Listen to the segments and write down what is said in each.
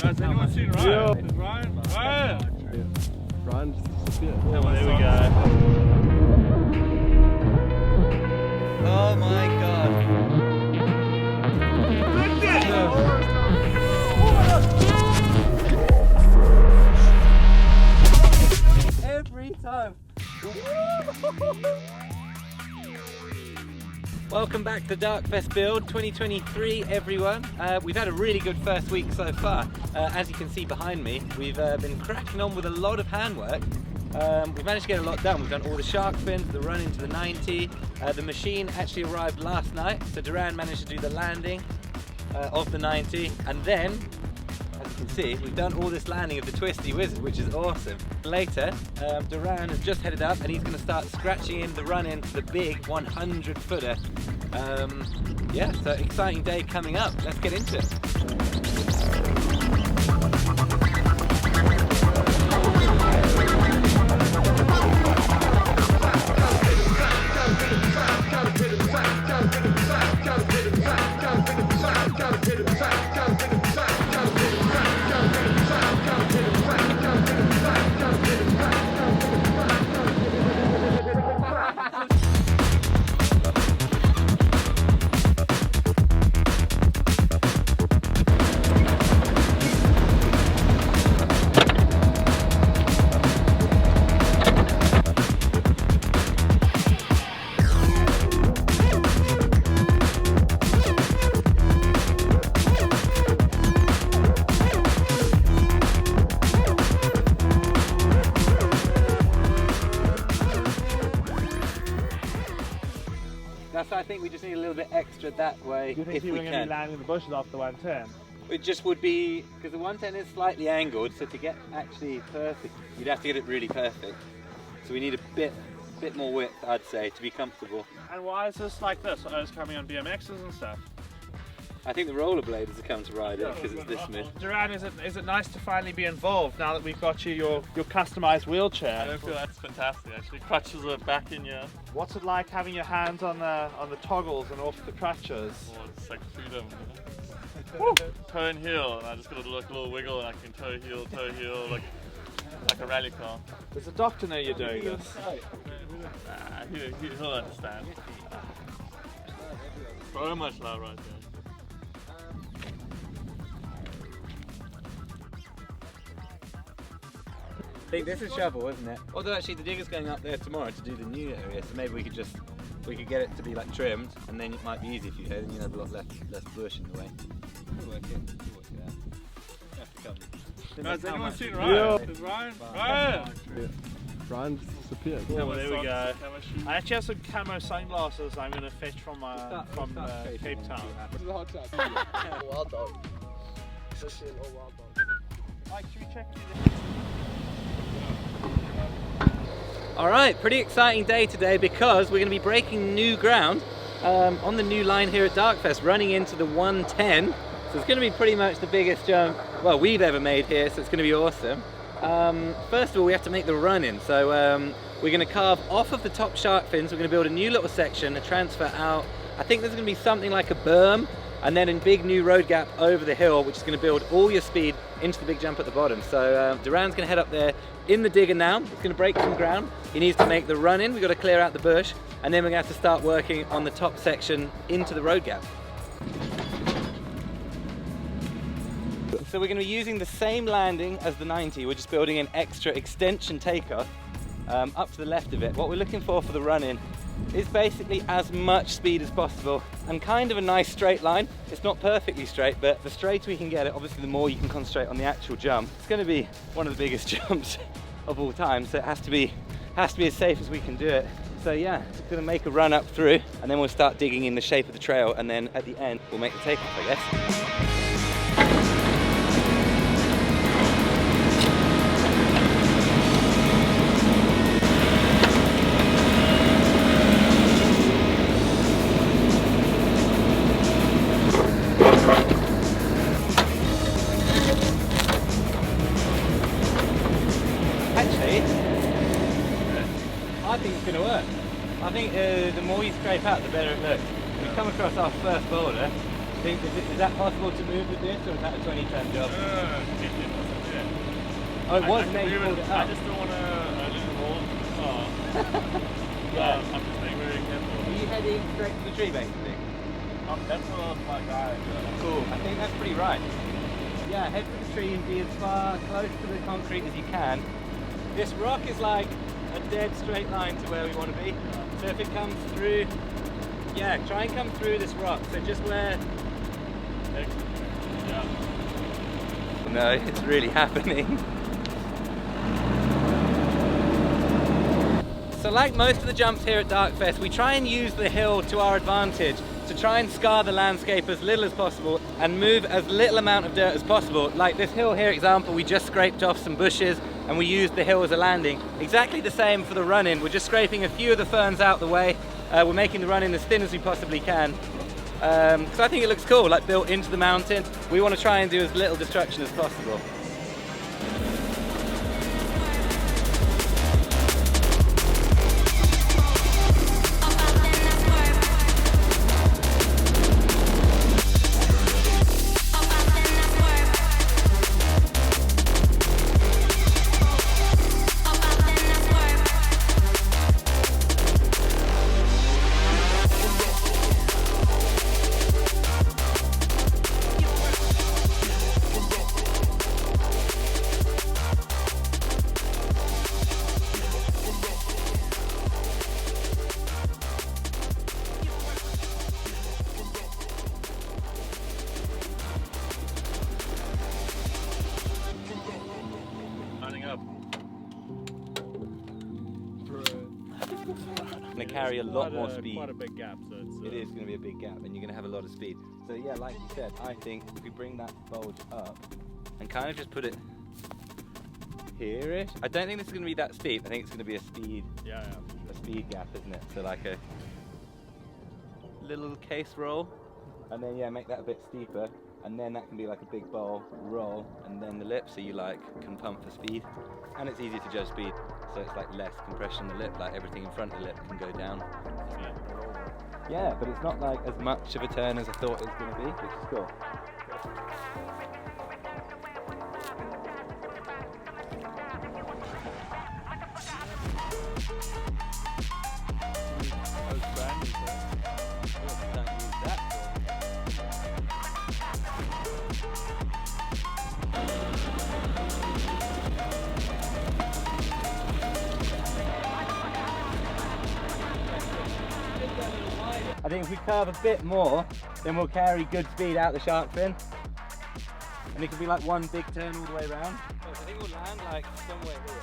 Has anyone seen Ryan? Yeah. Is Ryan? Ryan! Ryan just disappeared. Yeah, well, there we go. Oh my god. Every time. Welcome back to Darkfest build 2023, everyone. We've had a really good first week so far. As you can see behind me, we've been cracking on with a lot of handwork. We've managed to get a lot done. We've done all the shark fins, the run into the 90. The machine actually arrived last night, so Duran managed to do the landing of the 90, and then, as you can see, we've done all this landing of the Twisty Wizard, which is awesome. Later, Duran has just headed up and he's going to start scratching in the run in for the big 100 footer. Yeah, so exciting day coming up. Let's get into it. I think we just need a little bit extra that way. Do you think if you were we going to be landing the bushes off the 110? It just would be, because the 110 is slightly angled, so to get actually perfect, you'd have to get it really perfect. So we need a bit more width, I'd say, to be comfortable. And why is this like this? Oh, it's coming on BMXs and stuff. I think the rollerbladers have come to ride it because it's this smooth. Duran, is it nice to finally be involved now that we've got you your customized wheelchair? I feel that's fantastic actually. Crutches are back in here. What's it like having your hands on the toggles and off the crutches? Oh, it's like freedom. Woo! Toe and heel, and I just got a little wiggle and I can toe heel like a rally car. Does the doctor know you're doing this? He'll understand. So much love right there. I think this is shovel, isn't it? Although actually the digger's going up there tomorrow to do the new area, so maybe we could get it to be like trimmed, and then it might be easy for you, then you have a lot less bush in the way. We'll work it out. Have to come. Has anyone seen Ryan? Yeah. Is Ryan? Ryan! Yeah. Ryan just disappeared. Yeah, well, there we go. I actually have some camo sunglasses I'm going to fetch from Cape Town. This is a hot shot. Wild dog. It's actually an old wild dog. Mike, should we check you? Alright, pretty exciting day today because we're going to be breaking new ground on the new line here at Darkfest, running into the 110. So it's going to be pretty much the biggest jump, well, we've ever made here, so it's going to be awesome. First of all, we have to make the run in. So we're going to carve off of the top shark fins, we're going to build a new little section, a transfer out. I think there's going to be something like a berm, and then a big new road gap over the hill, which is going to build all your speed into the big jump at the bottom. So Duran's going to head up there in the digger now. It's going to break some ground. He needs to make the run in. We've got to clear out the bush, and then we're going to have to start working on the top section into the road gap. So we're going to be using the same landing as the 90. We're just building an extra extension takeoff up to the left of it. What we're looking for the run in is basically as much speed as possible and kind of a nice straight line. It's not perfectly straight, but the straighter we can get it, obviously the more you can concentrate on the actual jump. It's going to be one of the biggest jumps of all time, so it has to be as safe as we can do it. So yeah, just going to make a run up through, and then we'll start digging in the shape of the trail, and then at the end we'll make the takeoff, I guess. I think it's going to work. I think the more you scrape out, the better it looks. We've come across our first boulder, Is that possible to move with this, or is that a 20-ton job? Yeah. Oh, it was I made can to do hold it. it I up. just don't want to lose the roll in the car. I'm just being very careful. Are you heading straight to the tree, basically? That's what my guy does. Cool. I think that's pretty right. Yeah, head for the tree and be as far close to the concrete as you can. This rock is like a dead straight line to where we want to be. So if it comes through, yeah, try and come through this rock. So just where... Yeah. No, it's really happening. So like most of the jumps here at Darkfest, we try and use the hill to our advantage to try and scar the landscape as little as possible and move as little amount of dirt as possible. Like this hill here example, we just scraped off some bushes and we used the hill as a landing. Exactly the same for the run-in. We're just scraping a few of the ferns out the way. We're making the run-in as thin as we possibly can. So I think it looks cool, like built into the mountain. We want to try and do as little destruction as possible. Going to carry a lot more speed. Quite a big gap, so It is going to be a big gap, and you're going to have a lot of speed. So yeah, like you said, I think if we bring that bulge up and kind of just put it here-ish. I don't think this is going to be that steep. I think it's going to be a speed, a speed gap, isn't it? So like a little case roll, and then yeah, make that a bit steeper, and then that can be like a big bowl roll, and then the lip, so you like can pump for speed, and it's easy to judge speed. So it's like less compression on the lip, like everything in front of the lip can go down. Yeah, but it's not like as much of a turn as I thought it was going to be, which is cool. I think if we curve a bit more, then we'll carry good speed out the shark fin. And it could be like one big turn all the way around. I think we'll land like somewhere here.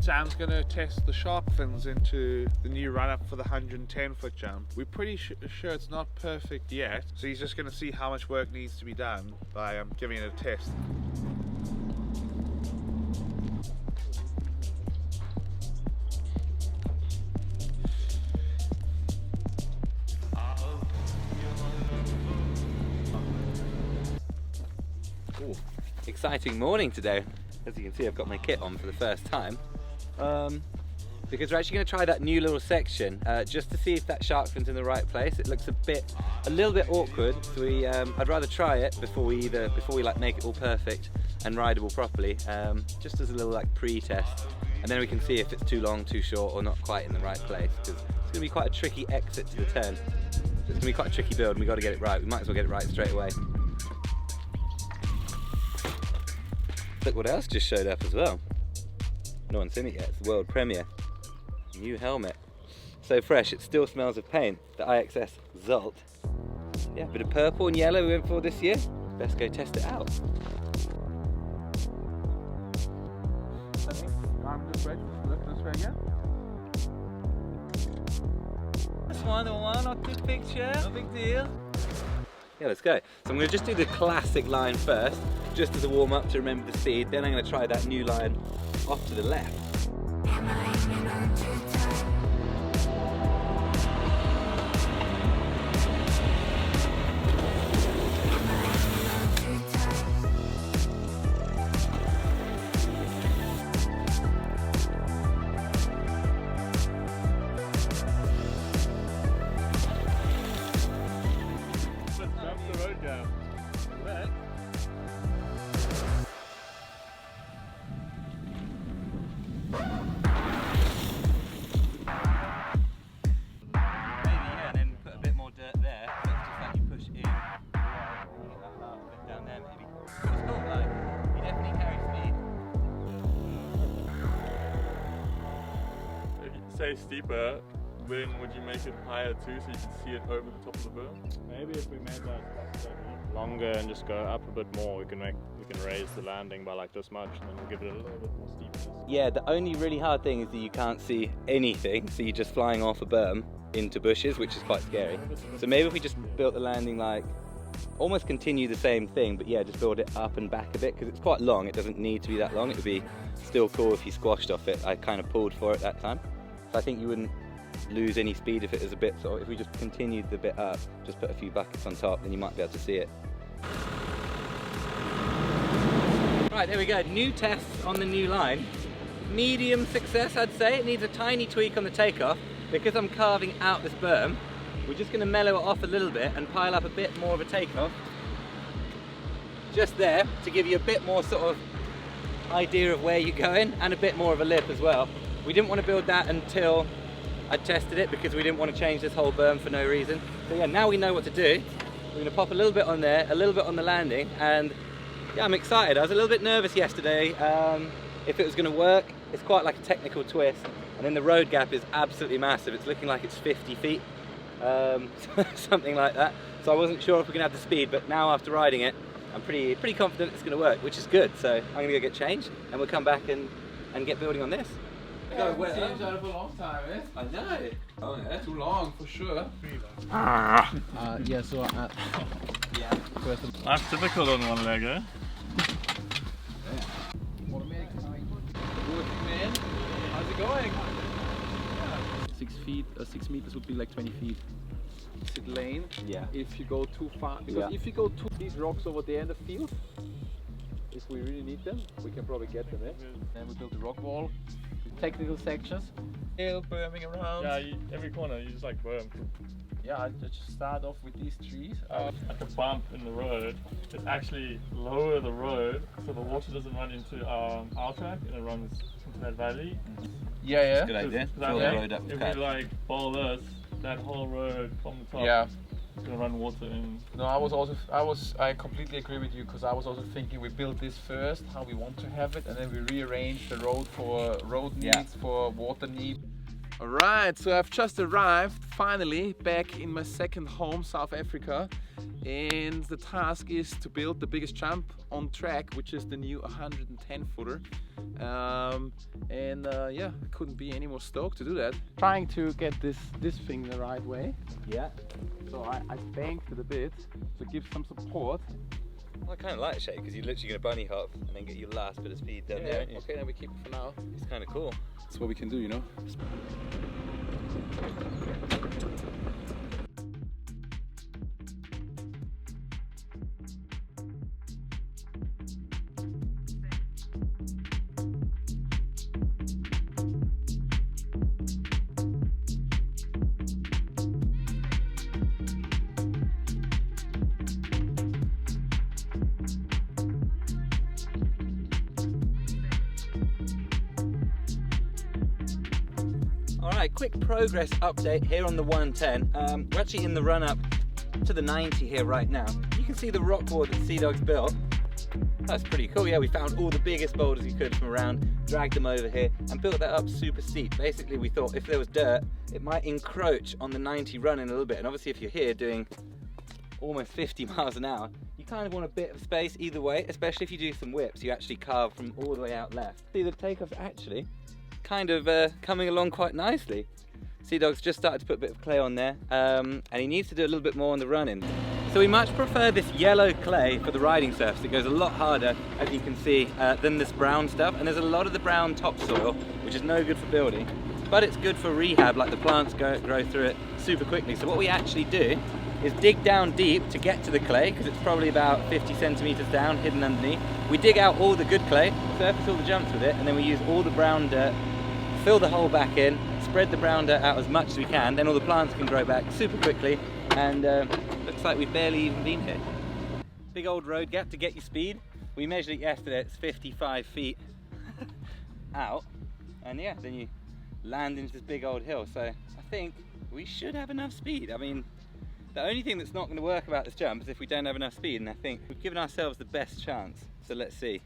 Sam's going to test the shark fins into the new run-up for the 110-foot jump. We're pretty sure it's not perfect yet, so he's just going to see how much work needs to be done by giving it a test. Exciting morning today. As you can see, I've got my kit on for the first time. Because we're actually going to try that new little section just to see if that shark fin's in the right place. It looks a little bit awkward, so I'd rather try it before we like make it all perfect and rideable properly, just as a little like pre-test, and then we can see if it's too long, too short, or not quite in the right place. Because it's going to be quite a tricky exit to the turn. So it's going to be quite a tricky build, and we've got to get it right. We might as well get it right straight away. Look what else just showed up as well. No one's seen it yet. It's the world premiere. New helmet. So fresh, it still smells of paint. The IXS Zult. Yeah, a bit of purple and yellow we went for this year. Let's go test it out. I'm just ready. Look this way again. That's one, not good picture, no big deal. Yeah, let's go. So I'm going to just do the classic line first, just as a warm up to remember the speed. Then I'm going to try that new line off to the left. Say steeper, then would you make it higher too so you can see it over the top of the berm? Maybe if we made that longer and just go up a bit more, we can raise the landing by like this much, and then we'll give it a little bit more steepness. Yeah, the only really hard thing is that you can't see anything, so you're just flying off a berm into bushes, which is quite scary. So maybe if we just built the landing like, almost continue the same thing, but yeah, just build it up and back a bit, because it's quite long. It doesn't need to be that long. It would be still cool if you squashed off it. I kind of pulled for it that time. So I think you wouldn't lose any speed if it was a bit, so if we just continued the bit up, just put a few buckets on top, then you might be able to see it. Right, there we go, new tests on the new line. Medium success, I'd say. It needs a tiny tweak on the takeoff. Because I'm carving out this berm, we're just going to mellow it off a little bit and pile up a bit more of a takeoff. Just there, to give you a bit more sort of idea of where you're going, and a bit more of a lip as well. We didn't want to build that until I tested it, because we didn't want to change this whole berm for no reason. So yeah, now we know what to do. We're going to pop a little bit on there, a little bit on the landing, and yeah, I'm excited. I was a little bit nervous yesterday if it was going to work. It's quite like a technical twist, and then the road gap is absolutely massive. It's looking like it's 50 feet, something like that. So I wasn't sure if we're going to have the speed, but now after riding it, I'm pretty confident it's going to work, which is good. So I'm going to go get changed, and we'll come back and get building on this. Yeah, we've seen each other for a long time, eh? I know. Oh yeah, too long for sure. Yeah, so Yeah. Life's difficult on one leg, eh? How's it going? 6 meters would be like 20 feet. Is it lane? Yeah. If you go too far, because if you go to these rocks over there in the field, if we really need them, we can probably get them, eh? Then we build a rock wall, technical sections. Hill berming around. Yeah, every corner you just like berm. Yeah, I just start off with these trees. Like a bump in the road, it's actually lower the road so the water doesn't run into our track and it runs into that valley. Yeah. Good idea. Because Fill the road up if cut. we like bowl this, that whole road from the top, Yeah. it's gonna run water in. No, I completely agree with you, because I was also thinking we build this first, how we want to have it, and then we rearrange the road for road needs, for water needs. Alright, so I've just arrived finally back in my second home, South Africa, and the task is to build the biggest jump on track, which is the new 110 footer. Yeah, couldn't be any more stoked to do that. Trying to get this thing the right way. Yeah. So I banked it a bit to give some support. Well, I kind of like shape, because you're literally going to bunny hop and then get your last bit of speed down there, aren't you? Okay, then we keep it for now. It's kind of cool. That's what we can do, you know. Right, quick progress update here on the 110. We're actually in the run up to the 90 here right now. You can see the rock wall that Sea Dog's built. That's pretty cool. Yeah, we found all the biggest boulders we could from around, dragged them over here and built that up super steep. Basically, we thought if there was dirt, it might encroach on the 90 running a little bit. And obviously if you're here doing almost 50 miles an hour, you kind of want a bit of space either way, especially if you do some whips. You actually carve from all the way out left. See, the takeoff's actually kind of coming along quite nicely. Sea Dog's just started to put a bit of clay on there, and he needs to do a little bit more on the running. So we much prefer this yellow clay for the riding surface. It goes a lot harder, as you can see, than this brown stuff, and there's a lot of the brown topsoil, which is no good for building, but it's good for rehab, like the plants grow through it super quickly. So what we actually do is dig down deep to get to the clay, because it's probably about 50 centimeters down, hidden underneath. We dig out all the good clay, surface all the jumps with it, and then we use all the brown dirt, fill the hole back in, spread the brown dirt out as much as we can, then all the plants can grow back super quickly, and looks like we've barely even been here. Big old road gap to get your speed. We measured it yesterday, it's 55 feet out, and yeah, then you land into this big old hill. So I think we should have enough speed. I mean, the only thing that's not going to work about this jump is if we don't have enough speed, and I think we've given ourselves the best chance. So let's see.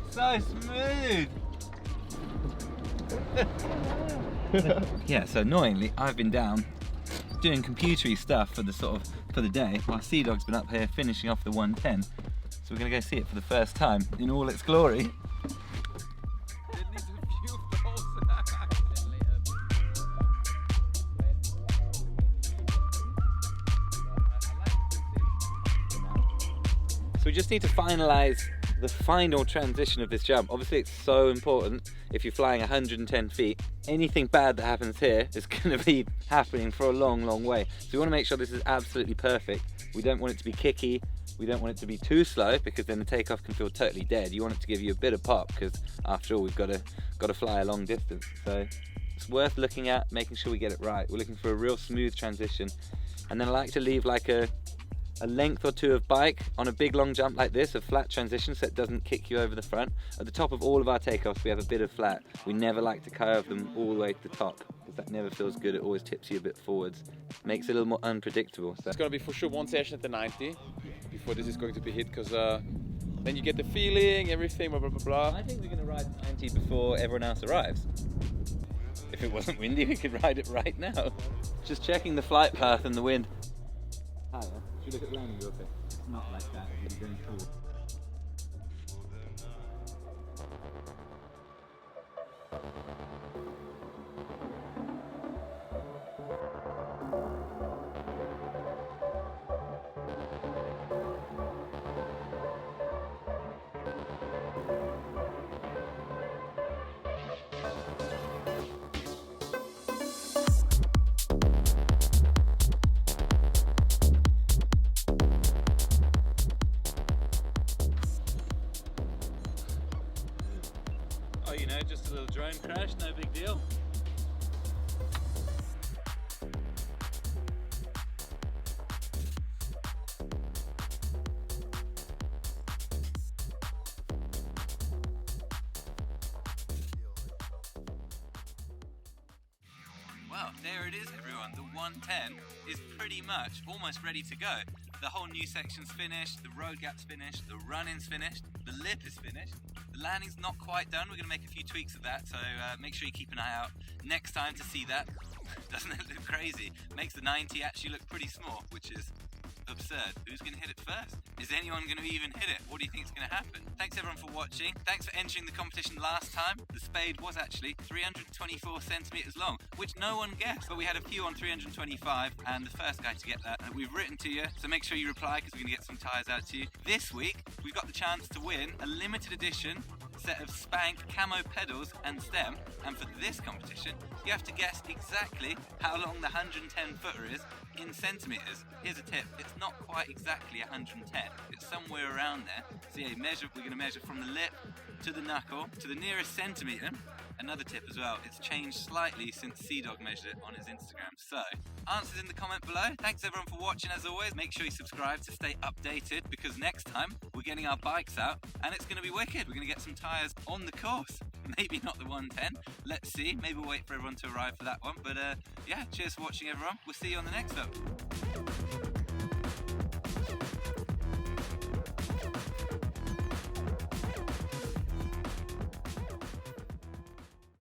So smooth! Yeah, so annoyingly, I've been down doing computery stuff for the day, while Sea Dog's been up here finishing off the 110. So we're gonna go see it for the first time in all its glory. So we just need to finalize the final transition of this jump. Obviously it's so important if you're flying 110 feet. Anything bad that happens here is going to be happening for a long, long way. So we want to make sure this is absolutely perfect. We don't want it to be kicky. We don't want it to be too slow, because then the takeoff can feel totally dead. You want it to give you a bit of pop, because after all we've got to fly a long distance. So it's worth looking at, making sure we get it right. We're looking for a real smooth transition. And then I like to leave like a length or two of bike on a big long jump like this, a flat transition, so it doesn't kick you over the front. At the top of all of our takeoffs we have a bit of flat. We never like to curve them all the way to the top, because that never feels good. It always tips you a bit forwards, makes it a little more unpredictable. So it's going to be for sure one session at the 90 before this is going to be hit, because then you get the feeling, everything, blah blah blah blah. I think we're going to ride the 90 before everyone else arrives. If it wasn't windy, we could ride it right now. Just checking the flight path and the wind. Higher. Should we look at the landing gear? Okay. It's not like that, it's going forward. You know, just a little drone crash, no big deal. Well, there it is everyone, the 110 is pretty much almost ready to go. The whole new section's finished, the road gap's finished, the run-in's finished, the lip is finished. The landing's not quite done. We're going to make a few tweaks of that, so make sure you keep an eye out next time to see that. Doesn't it look crazy? Makes the 90 actually look pretty small, which is absurd. Who's going to hit it first? Is anyone going to even hit it? What do you think is going to happen? Thanks everyone for watching. Thanks for entering the competition last time. The spade was actually 324 centimeters long, which no one guessed, but we had a few on 325, and the first guy to get that, we've written to you, so make sure you reply, because we're going to get some tyres out to you. This week, we've got the chance to win a limited edition set of Spank camo pedals and stem, and for this competition you have to guess exactly how long the 110 footer is in centimeters. Here's a tip, it's not quite exactly 110, it's somewhere around there. So yeah, we're going to measure from the lip to the knuckle to the nearest centimeter, another tip as well, it's changed slightly since Sea-Dog measured it on his Instagram. So, answers in the comment below. Thanks everyone for watching as always. Make sure you subscribe to stay updated because next time we're getting our bikes out and it's going to be wicked. We're going to get some tyres on the course. Maybe not the 110. Let's see. Maybe we'll wait for everyone to arrive for that one. But yeah, cheers for watching everyone. We'll see you on the next one.